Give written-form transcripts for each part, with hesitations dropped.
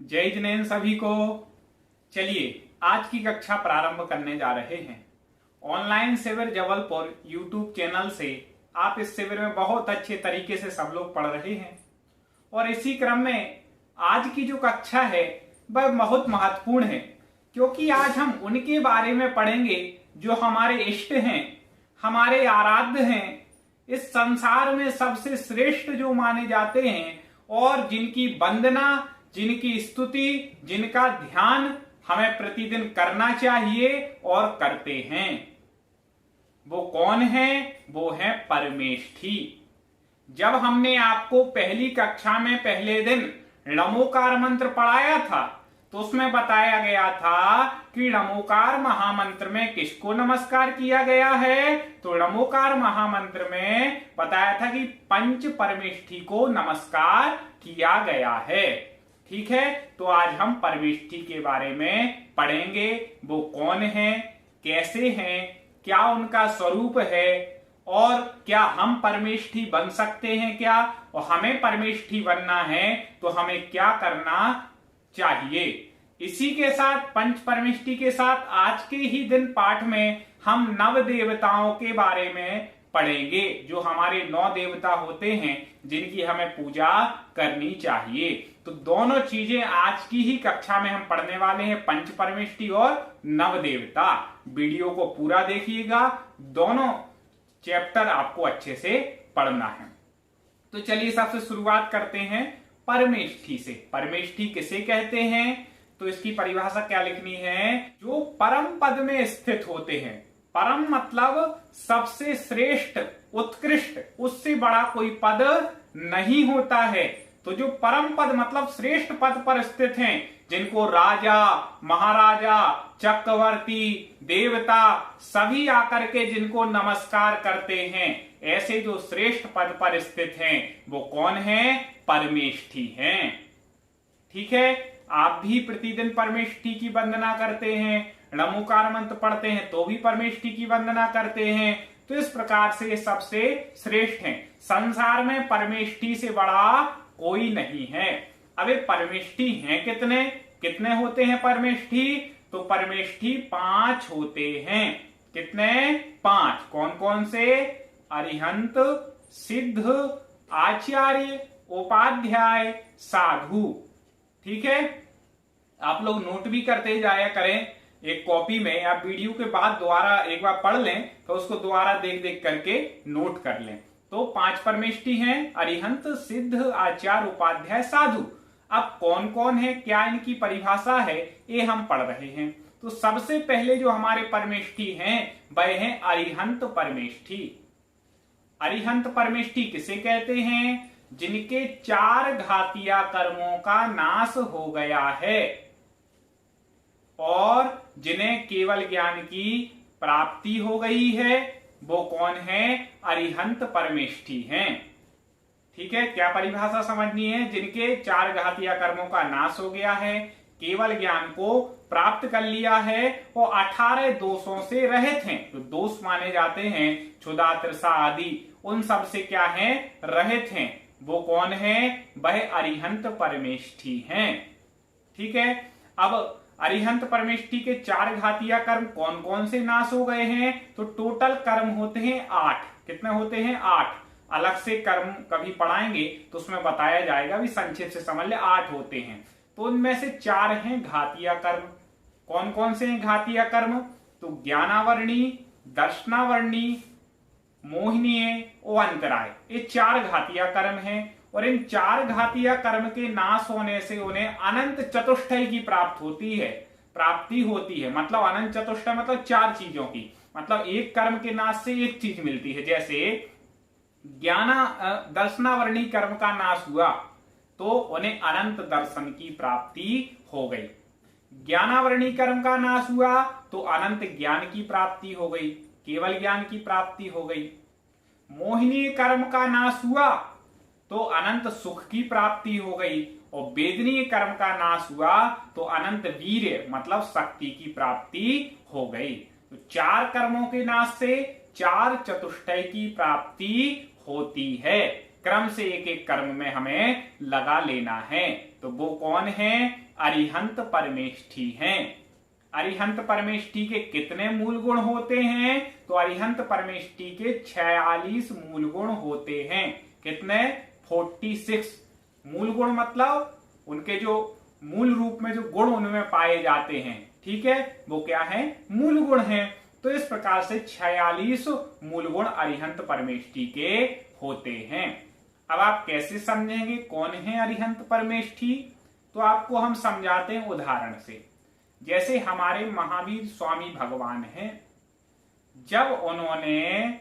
जय जिनेन्द्र सभी को। चलिए आज की कक्षा प्रारंभ करने जा रहे हैं। ऑनलाइन शिविर जबलपुर यूट्यूब चैनल से आप इस शिविर में बहुत अच्छे तरीके से सब लोग पढ़ रहे हैं और इसी क्रम में आज की जो कक्षा है वह बहुत महत्वपूर्ण है, क्योंकि आज हम उनके बारे में पढ़ेंगे जो हमारे इष्ट हैं, हमारे आराध्य हैं, इस संसार में सबसे श्रेष्ठ जो माने जाते हैं और जिनकी वंदना, जिनकी स्तुति, जिनका ध्यान हमें प्रतिदिन करना चाहिए और करते हैं। वो कौन है? वो है परमेष्ठी। जब हमने आपको पहली कक्षा में पहले दिन णमोकार मंत्र पढ़ाया था तो उसमें बताया गया था कि णमोकार महामंत्र में किसको नमस्कार किया गया है। तो णमोकार महामंत्र में बताया था कि पंच परमेष्ठी को नमस्कार किया गया है। ठीक है, तो आज हम परमेष्ठी के बारे में पढ़ेंगे। वो कौन है, कैसे हैं, क्या उनका स्वरूप है और क्या हम परमेष्ठी बन सकते हैं क्या, और हमें परमेष्ठी बनना है तो हमें क्या करना चाहिए। इसी के साथ पंच परमेष्ठी के साथ आज के ही दिन पाठ में हम नव देवताओं के बारे में पढ़ेंगे, जो हमारे 9 देवता होते हैं जिनकी हमें पूजा करनी चाहिए। तो दोनों चीजें आज की ही कक्षा में हम पढ़ने वाले हैं, पंच परमेष्ठी और नव देवता। वीडियो को पूरा देखिएगा, दोनों चैप्टर आपको अच्छे से पढ़ना है। तो चलिए सबसे शुरुआत करते हैं परमेष्ठी से। परमेष्ठी किसे कहते हैं? तो इसकी परिभाषा क्या लिखनी है? जो परम पद में स्थित होते हैं। परम मतलब सबसे श्रेष्ठ, उत्कृष्ट, उससे बड़ा कोई पद नहीं होता है। तो जो परम पद मतलब श्रेष्ठ पद पर स्थित हैं, जिनको राजा, महाराजा, चक्रवर्ती, देवता सभी आकर के जिनको नमस्कार करते हैं, ऐसे जो श्रेष्ठ पद पर स्थित हैं वो कौन है? परमेष्ठी हैं। ठीक है, आप भी प्रतिदिन परमेष्ठी की वंदना करते हैं, णमोकार मंत्र पढ़ते हैं तो भी परमेष्ठी की वंदना करते हैं। तो इस प्रकार से ये सबसे श्रेष्ठ हैं। संसार में परमेष्ठी से बड़ा कोई नहीं है। अब ये परमेष्ठी हैं कितने कितने होते हैं परमेष्ठी? तो परमेष्ठी 5 होते हैं। कितने? 5। कौन कौन से? अरिहंत, सिद्ध, आचार्य, उपाध्याय, साधु। ठीक है, आप लोग नोट भी करते जाया करें एक कॉपी में, या वीडियो के बाद दोबारा एक बार पढ़ लें तो उसको दोबारा देख देख करके नोट कर लें। तो 5 परमेष्ठी हैं, अरिहंत, सिद्ध, आचार्य, उपाध्याय, साधु। अब कौन कौन है, क्या इनकी परिभाषा है, ये हम पढ़ रहे हैं। तो सबसे पहले जो हमारे परमेष्ठी हैं वह हैं अरिहंत परमेष्ठी। अरिहंत परमेष्ठी किसे कहते हैं? जिनके 4 घातिया कर्मों का नाश हो गया है और जिन्हें केवल ज्ञान की प्राप्ति हो गई है, वो कौन है? अरिहंत परमेष्ठी हैं। ठीक है, क्या परिभाषा समझनी है? जिनके 4 घातिया कर्मों का नाश हो गया है, केवल ज्ञान को प्राप्त कर लिया है और 18 दोषों से रहित हैं। तो दोष माने जाते हैं क्षुधा, तृषा आदि, उन सब से क्या है? रहित हैं। वो कौन है? वह अरिहंत परमेष्ठी हैं। ठीक है, अब अरिहंत परमेष्ठी के 4 घातिया कर्म कौन कौन से नाश हो गए हैं? तो टोटल कर्म होते हैं 8। कितने होते हैं? 8। अलग से कर्म कभी पढ़ाएंगे तो उसमें बताया जाएगा, भी संक्षेप से समझ ले। 8 होते हैं, तो उनमें से 4 हैं घातिया कर्म। कौन कौन से हैं घातिया कर्म? तो ज्ञानावरणी, दर्शनावरणी, मोहिनीय और अंतराय, ये 4 घातिया कर्म हैं। और इन 4 घातिया कर्म के नाश होने से उन्हें अनंत चतुष्टय की प्राप्ति होती है। मतलब अनंत चतुष्टय मतलब 4 चीजों की, मतलब एक कर्म के नाश से एक चीज मिलती है। जैसे दर्शनावरणी कर्म का नाश हुआ तो उन्हें अनंत दर्शन की प्राप्ति हो गई। ज्ञानावरणी कर्म का नाश हुआ तो अनंत ज्ञान की प्राप्ति हो गई, केवल ज्ञान की प्राप्ति हो गई। मोहिनी कर्म का नाश हुआ तो अनंत सुख की प्राप्ति हो गई, और वेदनीय कर्म का नाश हुआ तो अनंत वीर्य मतलब शक्ति की प्राप्ति हो गई। तो 4 कर्मों के नाश से 4 चतुष्टय की प्राप्ति होती है। क्रम से एक एक कर्म में हमें लगा लेना है। तो वो कौन है? अरिहंत परमेष्ठी हैं। अरिहंत परमेष्ठी के कितने मूल गुण होते हैं? तो अरिहंत परमेष्ठी के 46 मूल गुण होते हैं। कितने? 46 मूल गुण, मतलब उनके जो मूल रूप में जो गुण उनमें पाए जाते हैं, ठीक है, वो क्या है? मूल गुण है। तो इस प्रकार से 46 मूल गुण अरिहंत परमेष्ठी के होते हैं। अब आप कैसे समझेंगे कौन है अरिहंत परमेष्ठी? तो आपको हम समझाते हैं उदाहरण से। जैसे हमारे महावीर स्वामी भगवान हैं, जब उन्होंने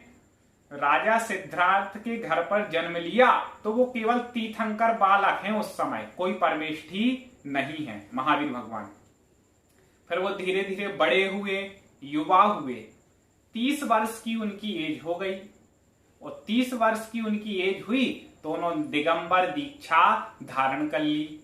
राजा सिद्धार्थ के घर पर जन्म लिया तो वो केवल तीर्थंकर बालक हैं, उस समय कोई परमेष्ठी नहीं है महावीर भगवान। फिर वो धीरे धीरे बड़े हुए, युवा हुए, 30 वर्ष की उनकी एज हो गई, और 30 वर्ष की उनकी एज हुई तो उन्होंने दिगंबर दीक्षा धारण कर ली।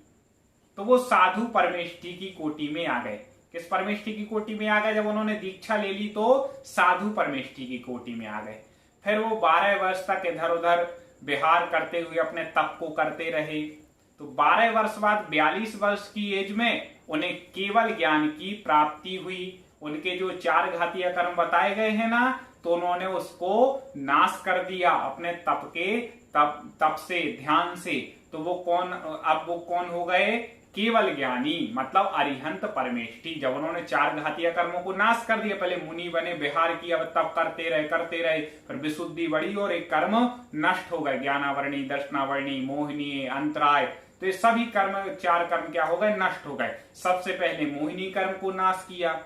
तो वो साधु परमेष्ठी की कोटि में आ गए। किस परमेष्ठी की कोटि में आ गए? जब उन्होंने दीक्षा ले ली तो साधु परमेष्ठी की कोटि में आ गए। फिर वो 12 वर्ष तक इधर उधर विहार करते हुए अपने तप को करते रहे। तो 12 वर्ष बाद 42 वर्ष की एज में उन्हें केवल ज्ञान की प्राप्ति हुई। उनके जो 4 घातीय कर्म बताए गए हैं ना, तो उन्होंने उसको नाश कर दिया अपने तप से, ध्यान से। तो वो कौन, अब वो कौन हो गए? केवल ज्ञानी, मतलब अरिहंत परमेष्ठी। जब उन्होंने 4 घातीय कर्मों को नाश कर दिया, पहले मुनि बने, विहार किया, तप करते रहे, फिर विशुद्धि बढ़ी और एक कर्म नष्ट हो गए, ज्ञानावरणी, दर्शनावरणी, मोहिनी, अंतराय। तो ये सभी कर्म, 4 कर्म क्या हो गए? नष्ट हो गए। सबसे पहले मोहिनी कर्म को नाश किया,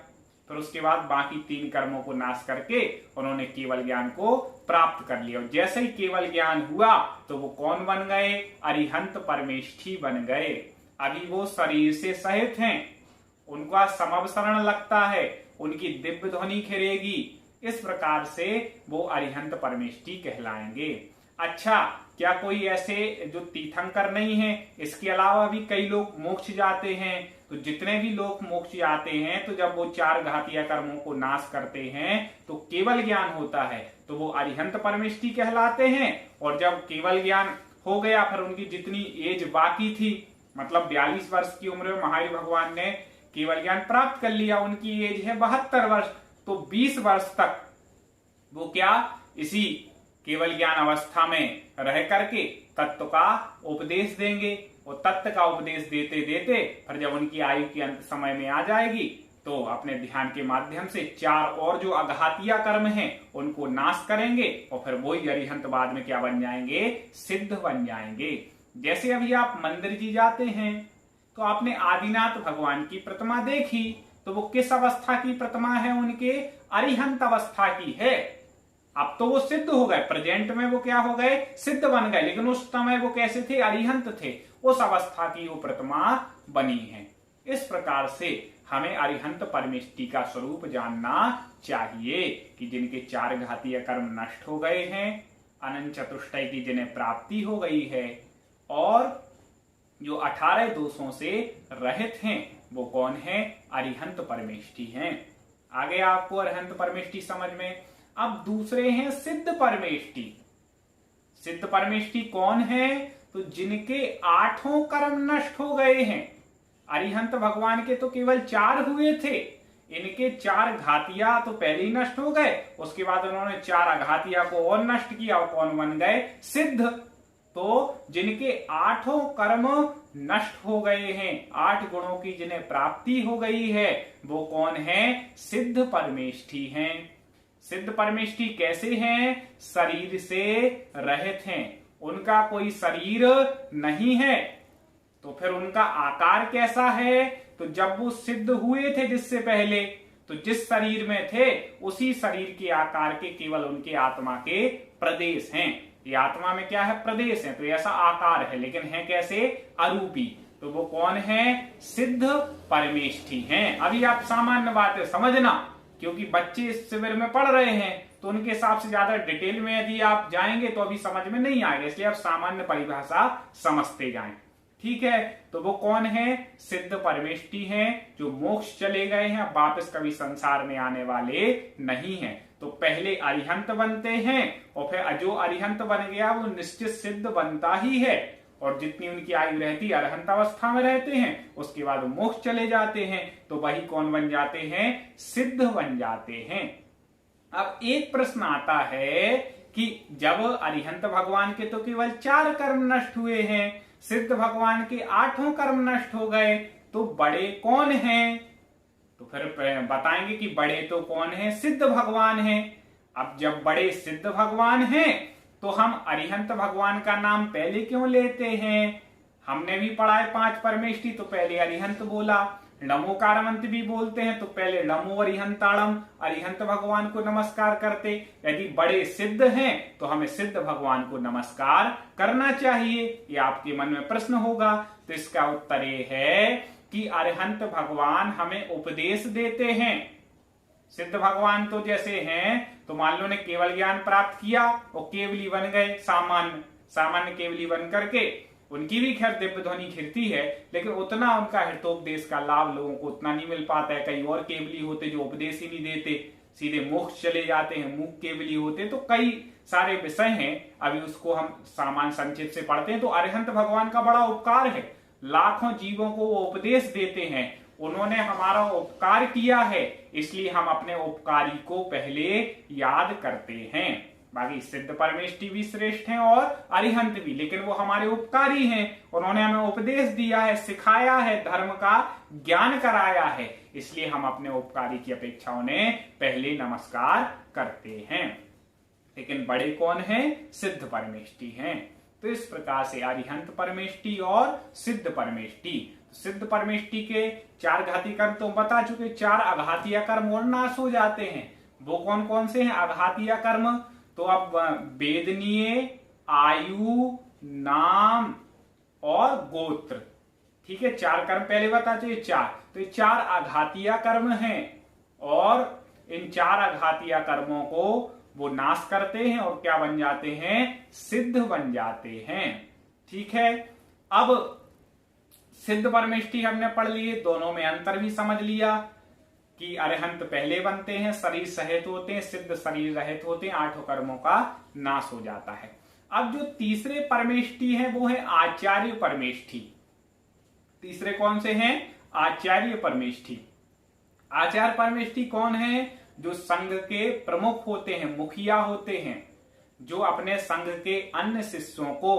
फिर उसके बाद बाकी 3 कर्मों को नाश करके उन्होंने केवल ज्ञान को प्राप्त कर लिया। और जैसे ही केवल ज्ञान हुआ तो वो कौन बन गए? अरिहंत परमेष्ठी बन गए। अभी वो शरीर से सहित हैं, उनका समवसरण लगता है, उनकी दिव्य ध्वनि खिरेगी। इस प्रकार से वो अरिहंत परमेष्ठी कहलाएंगे। अच्छा, क्या कोई ऐसे जो तीर्थंकर नहीं है? इसके अलावा भी कई लोग मोक्ष जाते हैं। तो जितने भी लोग मोक्ष जाते हैं, तो जब वो 4 घातीय कर्मों को नाश करते हैं तो केवल ज्ञान होता है, तो वो अरिहंत परमेष्ठी कहलाते हैं। और जब केवल ज्ञान हो गया, फिर उनकी जितनी एज बाकी थी, मतलब 42 वर्ष की उम्र में महावीर भगवान ने केवल ज्ञान प्राप्त कर लिया, उनकी एज है 72 वर्ष। तो 20 वर्ष तक वो क्या इसी केवल ज्ञान अवस्था में रह करके तत्व का उपदेश देंगे, और तत्व का उपदेश देते देते फिर जब उनकी आयु के अंत समय में आ जाएगी तो अपने ध्यान के माध्यम से 4 और जो अघातीय कर्म हैं उनको नाश करेंगे, और फिर वही अरिहंत बाद में क्या बन जाएंगे? सिद्ध बन जाएंगे। जैसे अभी आप मंदिर जी जाते हैं तो आपने आदिनाथ भगवान की प्रतिमा देखी, तो वो किस अवस्था की प्रतिमा है? उनके अरिहंत अवस्था की है। अब तो वो सिद्ध हो गए, प्रेजेंट में वो क्या हो गए? सिद्ध बन गए। लेकिन उस समय वो कैसे थे? अरिहंत थे, उस अवस्था की वो प्रतिमा बनी है। इस प्रकार से हमें अरिहंत परमेष्ठी का स्वरूप जानना चाहिए कि जिनके 4 घातीय कर्म नष्ट हो गए हैं, अनंत चतुष्टय की जिन्हें प्राप्ति हो गई है, और जो 18 दोषों से रहित हैं, वो कौन है? अरिहंत परमेष्ठी हैं। आगे आपको अरिहंत परमेष्ठी समझ में। अब दूसरे हैं सिद्ध परमेष्ठी। सिद्ध परमेष्ठी कौन है? तो जिनके 8 कर्म नष्ट हो गए हैं। अरिहंत भगवान के तो केवल 4 हुए थे, इनके 4 घातिया तो पहले ही नष्ट हो गए, उसके बाद उन्होंने 4 अघातिया को और नष्ट किया, और कौन बन गए? सिद्ध। तो जिनके 8 कर्म नष्ट हो गए हैं, 8 गुणों की जिन्हें प्राप्ति हो गई है, वो कौन है? सिद्ध परमेष्ठी हैं। सिद्ध परमेष्ठी कैसे हैं? शरीर से रहित हैं, उनका कोई शरीर नहीं है। तो फिर उनका आकार कैसा है? तो जब वो सिद्ध हुए थे जिससे पहले, तो जिस शरीर में थे उसी शरीर के आकार के केवल उनके आत्मा के प्रदेश हैं। ये आत्मा में क्या है? प्रदेश है। तो ऐसा आकार है, लेकिन है कैसे? अरूपी। तो वो कौन है? सिद्ध परमेष्ठी हैं। अभी आप सामान्य बातें समझना, क्योंकि बच्चे इस शिविर में पढ़ रहे हैं, तो उनके हिसाब से ज्यादा डिटेल में यदि आप जाएंगे तो अभी समझ में नहीं आएगा, इसलिए आप सामान्य परिभाषा समझते जाएं। ठीक है, तो वो कौन है? सिद्ध परमेष्ठी हैं, जो मोक्ष चले गए हैं, वापस कभी संसार में आने वाले नहीं हैं। तो पहले अरिहंत बनते हैं, और फिर जो अरिहंत बन गया वो निश्चित सिद्ध बनता ही है, और जितनी उनकी आयु रहती है अरहंत अवस्था में रहते हैं, उसके बाद वो मोक्ष चले जाते हैं, तो वही कौन बन जाते हैं? सिद्ध बन जाते हैं। अब एक प्रश्न आता है कि जब अरिहंत भगवान के तो केवल 4 कर्म नष्ट हुए हैं, सिद्ध भगवान के 8 कर्म नष्ट हो गए, तो बड़े कौन हैं? तो फिर बताएंगे कि बड़े तो कौन है? सिद्ध भगवान हैं। अब जब बड़े सिद्ध भगवान हैं तो हम अरिहंत भगवान का नाम पहले क्यों लेते हैं? हमने भी पढ़ा है 5 परमेष्टि, तो पहले अरिहंत बोला। नमोकारमंत भी बोलते हैं तो पहले नमो अरिहंताणम, अरिहंत भगवान को नमस्कार करते। यदि बड़े सिद्ध हैं तो हमें सिद्ध भगवान को नमस्कार करना चाहिए। ये आपके मन में प्रश्न होगा, तो इसका उत्तर ये है कि अरिहंत भगवान हमें उपदेश देते हैं। सिद्ध भगवान तो जैसे हैं, तो मान लो ने केवल ज्ञान प्राप्त किया और केवली बन गए, सामान्य केवली बन करके, उनकी भी खैर दिव्य ध्वनि खिरती है, लेकिन उतना उनका हितोपदेश का लाभ लोगों को उतना नहीं मिल पाता है। कई और केवली होते जो उपदेश ही नहीं देते, सीधे मोक्ष चले जाते हैं। मूक केवली होते तो कई सारे विषय हैं, अभी उसको हम सामान्य संक्षिप्त से पढ़ते हैं। तो अरिहंत भगवान का बड़ा उपकार है, लाखों जीवों को वो उपदेश देते हैं, उन्होंने हमारा उपकार किया है, इसलिए हम अपने उपकारी को पहले याद करते हैं। बाकी सिद्ध परमेष्टि भी श्रेष्ठ हैं और अरिहंत भी, लेकिन वो हमारे उपकारी हैं, उन्होंने हमें उपदेश दिया है, सिखाया है, धर्म का ज्ञान कराया है, इसलिए हम अपने उपकारी की अपेक्षा उन्हें पहले नमस्कार करते हैं। लेकिन बड़े कौन हैं? सिद्ध परमेष्टि हैं। तो इस प्रकार से अरिहंत परमेष्टि और सिद्ध परमेष्टि। सिद्ध परमेष्टि के 4 घाती कर्म तो बता चुके, 4 अघातीय कर्म और नाश हो जाते हैं। वो कौन कौन से हैं अघातीय कर्म? तो अब वेदनीय, आयु, नाम और गोत्र, ठीक है, 4 कर्म पहले बता चुके 4। तो ये 4 अघातीय कर्म हैं और इन 4 अघातीय कर्मों को वो नाश करते हैं और क्या बन जाते हैं? सिद्ध बन जाते हैं। ठीक है, अब सिद्ध परमेष्टि हमने पढ़ लिए, दोनों में अंतर भी समझ लिया कि अरिहंत पहले बनते हैं, शरीर सहित होते हैं, सिद्ध शरीर रहित होते हैं, 8 कर्मों का नाश हो जाता है। अब जो तीसरे परमेष्टि हैं वो है आचार्य परमेष्टि। तीसरे कौन से हैं? आचार्य परमेष्टि। आचार्य परमेष्टि कौन है? जो संघ के प्रमुख होते हैं, मुखिया होते हैं, जो अपने संघ के अन्य शिष्यों को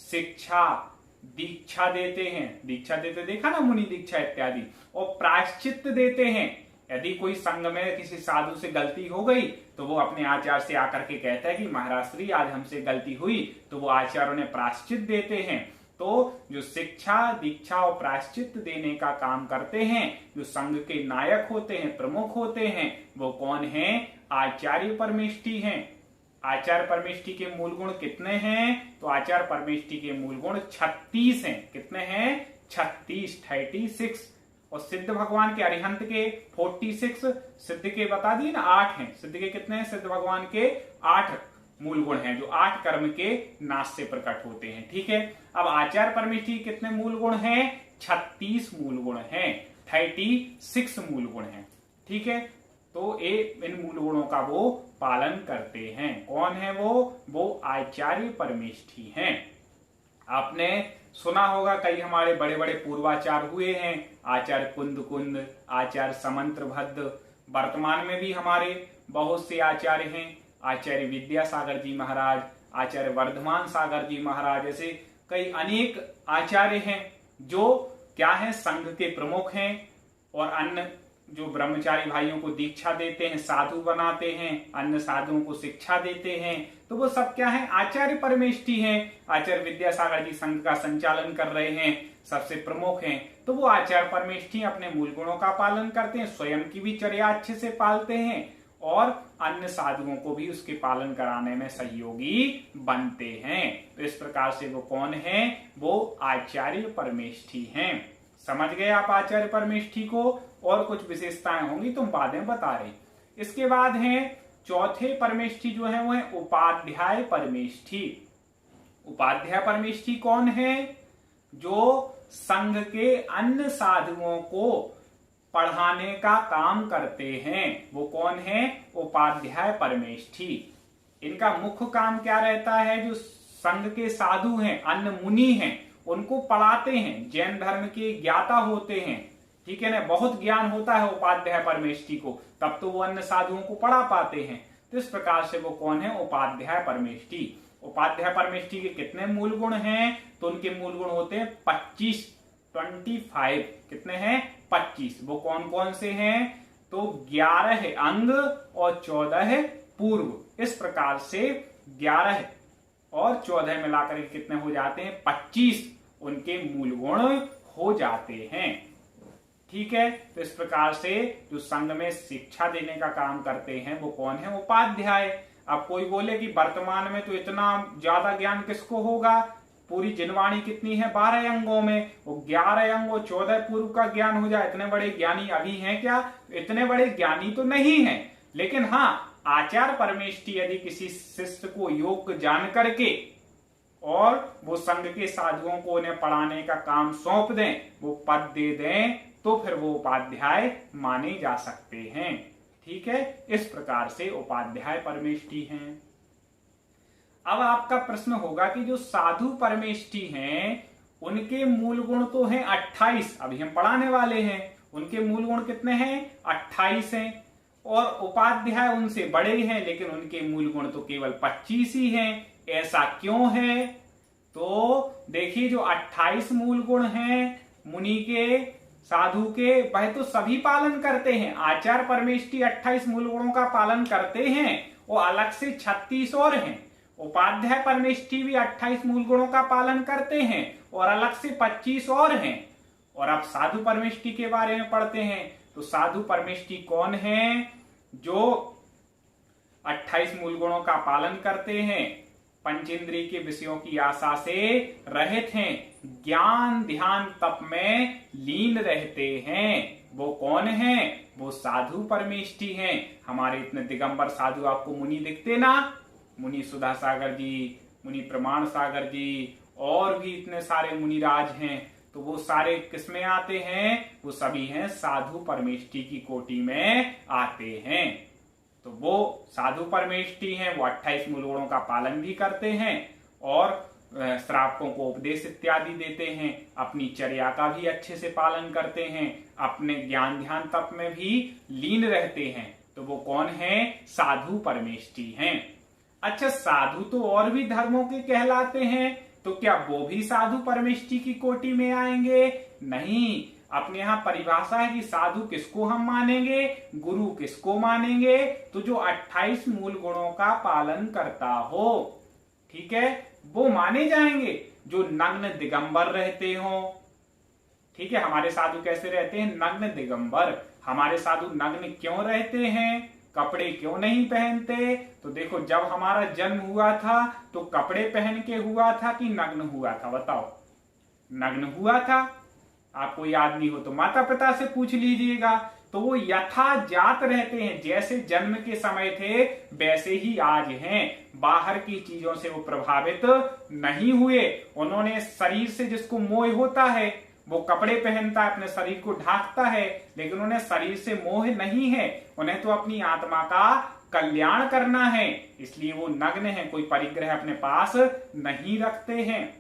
शिक्षा दीक्षा देते हैं। दीक्षा देते देखा ना, मुनि दीक्षा इत्यादि, और प्रायश्चित देते हैं। यदि कोई संघ में किसी साधु से गलती हो गई तो वो अपने आचार्य से आकर के कहता है कि महाराज श्री आज हमसे गलती हुई, तो वो आचार्य उन्हें प्रायश्चित देते हैं। तो जो शिक्षा दीक्षा और प्रायश्चित देने का काम करते हैं, जो संघ के नायक होते हैं, प्रमुख होते हैं, वो कौन है? आचार्य परमेष्टि हैं। आचार्य परमेष्टि के मूल गुण कितने हैं? तो आचार्य परमेष्टि के मूल गुण 36 हैं। कितने हैं? 36। और सिद्ध भगवान के अरिहंत के 46, सिद्ध के बता दिए ना 8 हैं। सिद्ध के कितने हैं? सिद्ध भगवान के 8 मूल गुण हैं, जो 8 कर्म के नाश से प्रकट होते हैं। ठीक है, अब आचार्य परमेष्टि कितने मूल गुण हैं? 36 मूल गुण हैं, 36 मूल गुण हैं। ठीक है, तो इन मूल गुणों का वो पालन करते हैं। कौन है वो आचार्य परमेष्टि हैं। आपने सुना होगा कई हमारे बड़े बड़े पूर्वाचार्य हुए हैं, आचार्य कुंद, आचार्य समंत्रभद्र, वर्तमान में भी हमारे बहुत से आचार्य हैं। आचार्य विद्यासागर जी महाराज, आचार्य वर्धमान सागर जी महाराज, ऐसे कई अनेक आचार्य हैं जो क्या है? संघ के प्रमुख हैं और अन्य जो ब्रह्मचारी भाइयों को दीक्षा देते हैं, साधु बनाते हैं, अन्य साधुओं को शिक्षा देते हैं, तो वो सब क्या है? आचार्य परमेष्टि हैं। आचार्य विद्यासागर जी संघ का संचालन कर रहे हैं, सबसे प्रमुख हैं, तो वो आचार्य परमेष्टि अपने मूल गुणों का पालन करते हैं, स्वयं की भी चर्या अच्छे से पालते हैं और अन्य साधुओं को भी उसके पालन कराने में सहयोगी बनते हैं। तो इस प्रकार से वो कौन है? वो आचार्य परमेष्टि हैं। समझ गए आप आचार्य परमेष्टि को? और कुछ विशेषताएं होंगी तुम बाद में बता रहे। इसके बाद है चौथे परमेष्टि जो है वो है उपाध्याय परमेष्टि। उपाध्याय परमेष्टि कौन है? जो संघ के अन्य साधुओं को पढ़ाने का काम करते हैं, वो कौन है? उपाध्याय परमेष्टि। इनका मुख्य काम क्या रहता है? जो संघ के साधु हैं, अन्य मुनि हैं, उनको पढ़ाते हैं, जैन धर्म के ज्ञाता होते हैं, ठीक है ना, बहुत ज्ञान होता है उपाध्याय परमेष्ठी को, तब तो वो अन्य साधुओं को पढ़ा पाते हैं। तो इस प्रकार से वो कौन है? उपाध्याय परमेष्ठी। उपाध्याय परमेष्ठी के कितने मूल गुण हैं? तो उनके मूल गुण होते हैं 25, कितने हैं? 25। वो कौन कौन से हैं? तो 11 अंग और 14 पूर्व। इस प्रकार से 11 और 14 मिलाकर के कितने हो जाते हैं? 25 उनके मूल गुण हो जाते हैं। ठीक है, तो इस प्रकार से जो संघ में शिक्षा देने का काम करते हैं वो कौन है? उपाध्याय। अब कोई बोले कि वर्तमान में तो इतना ज्यादा ज्ञान किसको होगा? पूरी जिनवाणी कितनी है? 12 अंगों में, वो 11 अंग और 14 पूर्व का ज्ञान हो जाए, इतने बड़े ज्ञानी अभी हैं क्या? इतने बड़े ज्ञानी तो नहीं है, लेकिन हाँ, आचार्य परमेष्ठी यदि किसी शिष्य को योग जान करके और वो संघ के साधुओं को उन्हें पढ़ाने का काम सौंप दें, वो पद दे दें, तो फिर वो उपाध्याय माने जा सकते हैं। ठीक है, इस प्रकार से उपाध्याय परमेष्ठी हैं। अब आपका प्रश्न होगा कि जो साधु परमेष्ठी हैं उनके मूल गुण तो हैं 28, अभी हम पढ़ाने वाले हैं। उनके मूल गुण कितने हैं? 28 हैं। और उपाध्याय उनसे बड़े हैं, लेकिन उनके मूल गुण तो केवल 25 ही हैं। ऐसा क्यों है? तो देखिए, जो 28 मूल गुण हैं मुनि के, साधु के, वह तो सभी पालन करते हैं। आचार्य परमेष्ठी 28 मूल गुणों का पालन करते हैं और अलग से 36 और हैं। उपाध्याय परमेष्ठी भी 28 मूल गुणों का पालन करते हैं और अलग से 25 और हैं। और अब साधु परमेष्ठी के बारे में पढ़ते हैं। तो साधु परमेष्ठी कौन है? जो 28 मूल गुणों का पालन करते हैं, पंचेंद्रिय के विषयों की आशा से रहित हैं, ज्ञान ध्यान तप में लीन रहते हैं। वो कौन है? वो साधु परमेष्ठी हैं। हमारे इतने दिगंबर साधु आपको मुनि दिखते ना? मुनि सुधा सागर जी, मुनि प्रमाण सागर जी, और भी इतने सारे मुनिराज हैं, तो वो सारे किसमें आते हैं? वो सभी हैं साधु परमेष्ठी की कोटि में आते हैं। तो वो साधु परमेष्ठी हैं, वो 28 मूल गुणों का पालन भी करते हैं और श्रावकों को उपदेश इत्यादि देते हैं, अपनी चर्या का भी अच्छे से पालन करते हैं, अपने ज्ञान ध्यान तप में भी लीन रहते हैं। तो वो कौन है? साधु परमेष्ठी हैं। अच्छा, साधु तो और भी धर्मों के कहलाते हैं, तो क्या वो भी साधु परमेष्ठी की कोटि में आएंगे? नहीं। अपने यहाँ परिभाषा है कि साधु किसको हम मानेंगे, गुरु किसको मानेंगे? तो जो 28 मूल गुणों का पालन करता हो, ठीक है, वो माने जाएंगे। जो नग्न दिगंबर रहते हो, ठीक है, हमारे साधु कैसे रहते हैं? नग्न दिगंबर। हमारे साधु नग्न क्यों रहते हैं? कपड़े क्यों नहीं पहनते? तो देखो, जब हमारा जन्म हुआ था तो कपड़े पहन के हुआ था कि नग्न हुआ था? बताओ। नग्न हुआ था। आपको याद नहीं हो तो माता पिता से पूछ लीजिएगा। तो वो यथाजात रहते हैं, जैसे जन्म के समय थे वैसे ही आज हैं। बाहर की चीजों से वो प्रभावित नहीं हुए। उन्होंने शरीर से जिसको मोह होता है वो कपड़े पहनता है, अपने शरीर को ढांकता है, लेकिन उन्हें शरीर से मोह नहीं है। उन्हें तो अपनी आत्मा का कल्याण करना है, इसलिए वो नग्न है, कोई परिग्रह अपने पास नहीं रखते हैं।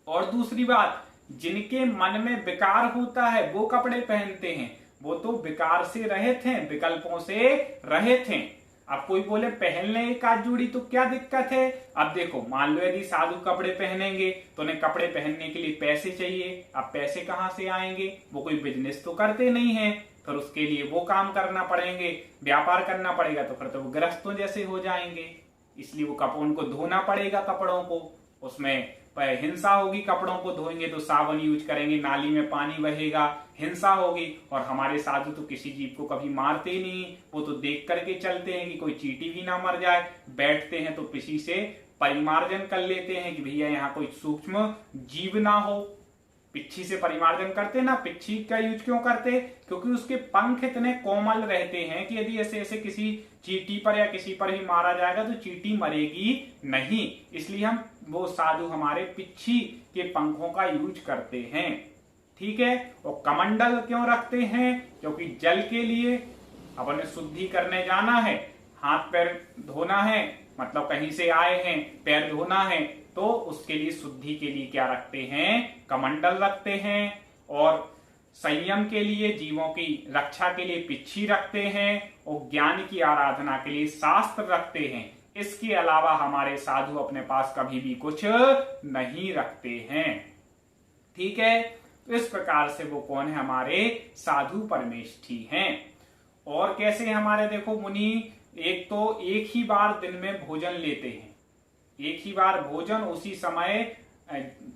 और दूसरी बात, जिनके मन में विकार होता है वो कपड़े पहनते हैं, वो तो विकार से रहित हैं, विकल्पों से रहित हैं। अब कोई बोले पहन ले एक आध जोड़ी तो क्या दिक्कत है? अब देखो, मान लो यदि साधु कपड़े पहनेंगे तो उन्हें कपड़े पहनने के लिए पैसे चाहिए। अब पैसे कहाँ से आएंगे? वो कोई बिजनेस तो करते नहीं है, फिर उसके लिए वो काम करना पड़ेंगे, व्यापार करना पड़ेगा, तो फिर तो वो गृहस्थों जैसे हो जाएंगे। इसलिए वो कपड़ों को धोना पड़ेगा, कपड़ों को, उसमें हिंसा होगी। कपड़ों को धोएंगे तो साबुन यूज करेंगे, नाली में पानी बहेगा, हिंसा होगी। और हमारे साधु तो किसी जीव को कभी मारते ही नहीं, वो तो देख करके चलते हैं कि कोई चींटी भी ना मर जाए। बैठते हैं तो किसी से परिमार्जन कर लेते हैं कि भैया यहाँ कोई सूक्ष्म जीव ना हो। पिच्छी से परिमार्जन करते ना, पिच्छी का यूज क्यों करते? क्योंकि उसके पंख इतने कोमल रहते हैं कि यदि ऐसे ऐसे किसी चींटी पर या किसी पर ही मारा जाएगा तो चींटी मरेगी नहीं। इसलिए हम वो साधु हमारे पिच्छी के पंखों का यूज करते हैं। ठीक है। और कमंडल क्यों रखते हैं? क्योंकि जल के लिए अब उन्हें शुद्धि करने जाना है, हाथ पैर धोना है, मतलब कहीं से आए हैं पैर धोना है, तो उसके लिए शुद्धि के लिए क्या रखते हैं, कमंडल रखते हैं, और संयम के लिए, जीवों की रक्षा के लिए पिच्छी रखते हैं, और ज्ञान की आराधना के लिए शास्त्र रखते हैं। इसके अलावा हमारे साधु अपने पास कभी भी कुछ नहीं रखते हैं। ठीक है, तो इस प्रकार से वो कौन है, हमारे साधु परमेष्ठी हैं। और कैसे हमारे देखो मुनि, एक तो एक ही बार दिन में भोजन लेते हैं, एक ही बार भोजन, उसी समय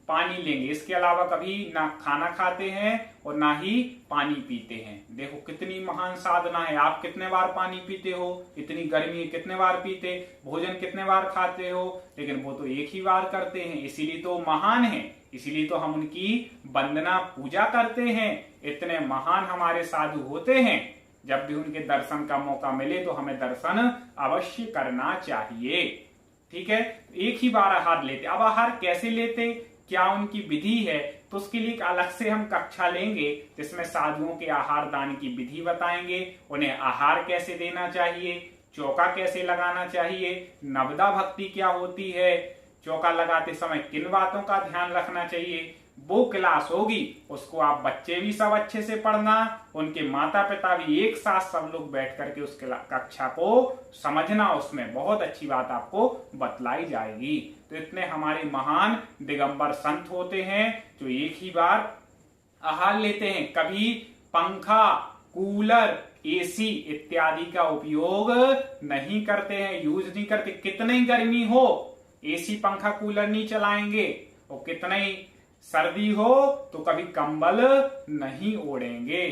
पानी लेंगे, इसके अलावा कभी ना खाना खाते हैं और ना ही पानी पीते हैं। देखो कितनी महान साधना है। आप कितने बार पानी पीते हो, इतनी गर्मी है कितने बार पीते, भोजन कितने बार खाते हो, लेकिन वो तो एक ही बार करते हैं, इसीलिए तो महान है, इसीलिए तो हम उनकी वंदना पूजा करते हैं। इतने महान हमारे साधु होते हैं, जब भी उनके दर्शन का मौका मिले तो हमें दर्शन अवश्य करना चाहिए। ठीक है, एक ही बार आहार लेते। अब आहार कैसे लेते, क्या उनकी विधि है, तो उसके लिए अलग से हम कक्षा लेंगे, जिसमें साधुओं के आहार दान की विधि बताएंगे, उन्हें आहार कैसे देना चाहिए, चौका कैसे लगाना चाहिए, नवदा भक्ति क्या होती है, चौका लगाते समय किन बातों का ध्यान रखना चाहिए, वो क्लास होगी। उसको आप बच्चे भी सब अच्छे से पढ़ना, उनके माता पिता भी एक साथ सब लोग बैठ करके उस कक्षा को समझना, उसमें बहुत अच्छी बात आपको बतलाई जाएगी। तो इतने हमारे महान दिगंबर संत होते हैं जो एक ही बार आहार लेते हैं, कभी पंखा, कूलर, एसी इत्यादि का उपयोग नहीं करते हैं, यूज नहीं करते। कितनी गर्मी हो एसी पंखा कूलर नहीं चलाएंगे, और कितनी सर्दी हो तो कभी कंबल नहीं ओढ़ेंगे।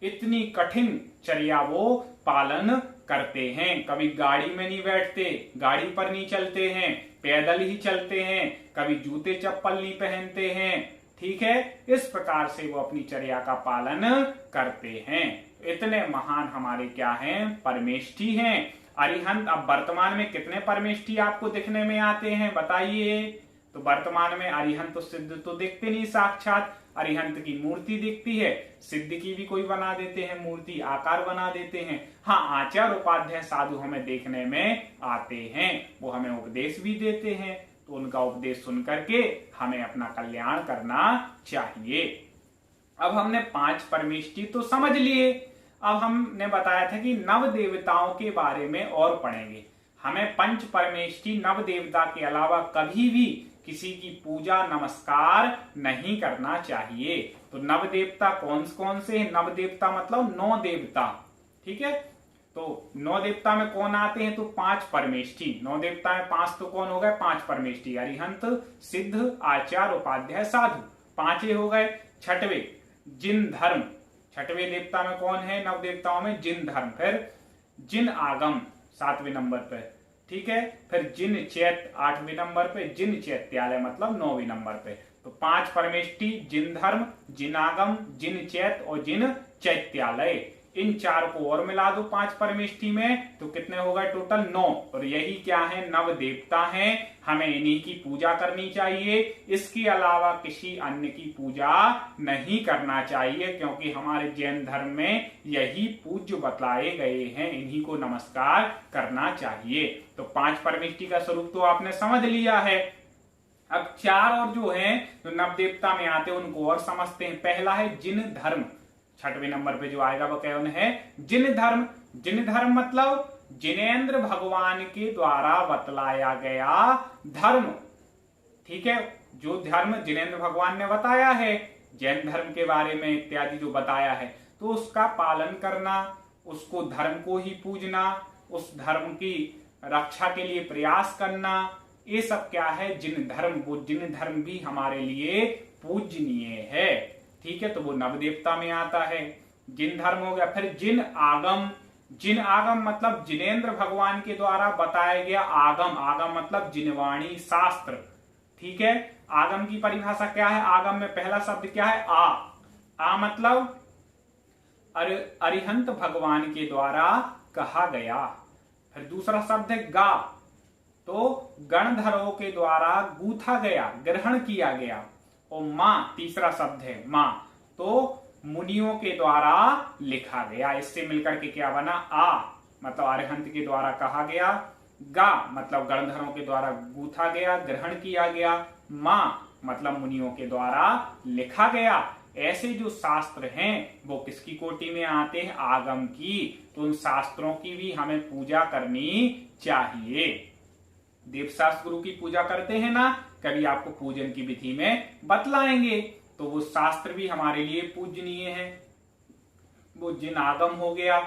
इतनी कठिन चर्या वो पालन करते हैं। कभी गाड़ी में नहीं बैठते, गाड़ी पर नहीं चलते हैं, पैदल ही चलते हैं, कभी जूते चप्पल नहीं पहनते हैं। ठीक है, इस प्रकार से वो अपनी चर्या का पालन करते हैं। इतने महान हमारे क्या हैं, परमेष्ठी हैं, अरिहंत। अब वर्तमान में कितने परमेष्ठी आपको दिखने में आते हैं बताइए। तो वर्तमान में अरिहंत तो सिद्ध तो दिखते नहीं साक्षात, अरिहंत की मूर्ति दिखती है, सिद्ध की भी कोई बना देते हैं मूर्ति, आकार बना देते हैं। हाँ, आचार्य उपाध्याय साधु हमें देखने में आते हैं, वो हमें उपदेश भी देते हैं, तो उनका उपदेश सुन करके हमें अपना कल्याण करना चाहिए। अब हमने 5 परमेष्ठी तो समझ लिए। अब हमने बताया था कि नव देवताओं के बारे में और पढ़ेंगे। हमें पंच परमेष्ठी नव देवता के अलावा कभी भी किसी की पूजा नमस्कार नहीं करना चाहिए। तो नव देवता कौन कौन से हैं? नव देवता मतलब 9 देवता। ठीक है, तो 9 देवता में कौन आते हैं? तो 5 परमेष्ठी। 9 देवता में 5 तो कौन हो गए? 5 परमेष्ठी, अरिहंत, सिद्ध, आचार्य, उपाध्याय, साधु, 5 हो गए। छठवे जिन धर्म, छठवें देवता में कौन है? नव देवताओं में जिन धर्म। फिर जिन आगम 7वें नंबर पे। ठीक है, फिर जिन चैत 8वें नंबर पे, जिन चैत्यालय मतलब 9वें नंबर पे। तो 5 परमेष्ठी, जिन धर्म, जिन आगम, जिन चैत और जिन चैत्यालय, इन 4 को और मिला दो 5 परमेष्ठी में तो कितने हो गए टोटल? 9। और यही क्या है? नव देवता हैं, हमें इन्हीं की पूजा करनी चाहिए। इसके अलावा किसी अन्य की पूजा नहीं करना चाहिए, क्योंकि हमारे जैन धर्म में यही पूज्य बतलाए गए हैं, इन्हीं को नमस्कार करना चाहिए। तो 5 परमेष्ठी का स्वरूप तो आपने समझ लिया है। अब 4 और जो है जो नव देवता में आते हैं उनको और समझते हैं। पहला है जिन धर्म, 6वें नंबर पे जो आएगा वो कौन है? जिन धर्म। जिन धर्म मतलब जिनेंद्र भगवान के द्वारा बतलाया गया धर्म। ठीक है, जो धर्म जिनेंद्र भगवान ने बताया है, जैन धर्म के बारे में इत्यादि जो बताया है, तो उसका पालन करना, उसको धर्म को ही पूजना, उस धर्म की रक्षा के लिए प्रयास करना, ये सब क्या है? जिन धर्म। वो जिन धर्म भी हमारे लिए पूजनीय है। ठीक है, तो वो नव देवता में आता है, जिन धर्म हो गया। फिर जिन आगम। जिन आगम मतलब जिनेंद्र भगवान के द्वारा बताया गया आगम। आगम मतलब जिनवाणी शास्त्र। ठीक है, आगम की परिभाषा क्या है? आगम में पहला शब्द क्या है? आ मतलब अरिहंत भगवान के द्वारा कहा गया। फिर दूसरा शब्द है गा, तो गणधरों के द्वारा गूथा गया, ग्रहण किया गया। और माँ तीसरा शब्द है, माँ, तो मुनियों के द्वारा लिखा गया। इससे मिलकर के क्या बना? आ मतलब अरिहंत के द्वारा कहा गया, गा मतलब गणधरों के द्वारा गूथा गया, ग्रहण किया गया। मा मतलब मुनियों के द्वारा लिखा गया। ऐसे जो शास्त्र हैं वो किसकी कोटि में आते हैं? आगम की। तो उन शास्त्रों की भी हमें पूजा करनी चाहिए। देवशास्त्र गुरु की पूजा करते हैं ना, कभी आपको पूजन की विधि में बतलाएंगे। तो वो शास्त्र भी हमारे लिए पूजनीय है। वो जिन आगम हो गया,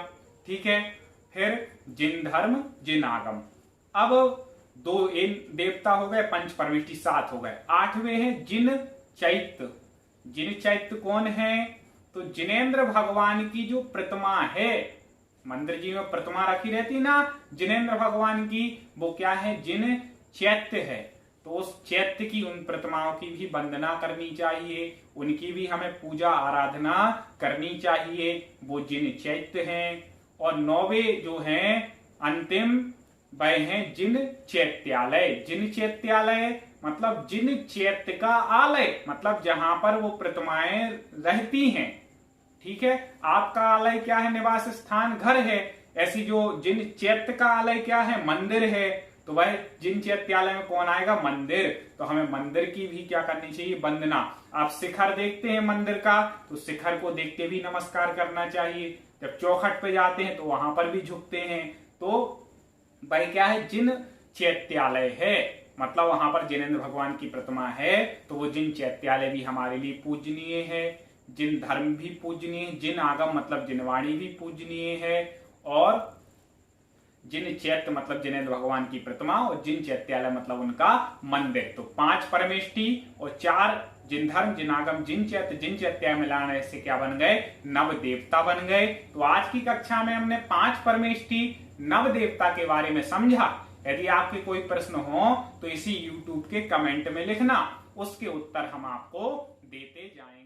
ठीक है। फिर जिन धर्म जिन आगम। अब दो इन देवता हो गए, पंच परमेष्टि 7 हो गए। 8वें हैं जिन चैत्य। जिन चैत्य कौन है? तो जिनेन्द्र भगवान की जो प्रतिमा है, मंदिर जी में प्रतिमा रखी रहती ना जिनेन्द्र भगवान की, वो क्या है? जिन चैत्य है। तो उस चैत्य की, उन प्रतिमाओं की भी वंदना करनी चाहिए, उनकी भी हमें पूजा आराधना करनी चाहिए। वो जिन चैत्य हैं। और 9वें जो हैं अंतिम, वह हैं जिन चैत्यालय। जिन चैत्यालय मतलब जिन चैत्य का आलय, मतलब जहां पर वो प्रतिमाएं रहती हैं, ठीक है। आपका आलय क्या है? निवास स्थान, घर है। ऐसी जो जिन चैत्य का आलय क्या है? मंदिर है। तो वह जिन चैत्यालय में कौन आएगा? मंदिर। तो हमें मंदिर की भी क्या करनी चाहिए? वंदना। आप शिखर देखते हैं मंदिर का, तो शिखर को देख के भी नमस्कार करना चाहिए। जब चौखट पे जाते हैं तो वहां पर भी झुकते हैं। तो वह क्या है? जिन चैत्यालय है, मतलब वहां पर जिनेन्द्र भगवान की प्रतिमा है। तो वो जिन चैत्यालय भी हमारे लिए पूजनीय है। जिन धर्म भी पूजनीय है। जिन आगम मतलब जिनवाणी भी पूजनीय है। और जिन चैत्य मतलब जिनेन्द्र भगवान की प्रतिमा, और जिन चैत्यालय मतलब उनका मंदिर। तो 5 परमेष्टि और 4 जिन धर्म जिन आगम जिन चैत्य जिन चैत्यालय मिलाने से क्या बन गए? नव देवता बन गए। तो आज की कक्षा में हमने 5 परमेष्टि नव देवता के बारे में समझा। यदि आपके कोई प्रश्न हो तो इसी YouTube के कमेंट में लिखना, उसके उत्तर हम आपको देते जाएंगे।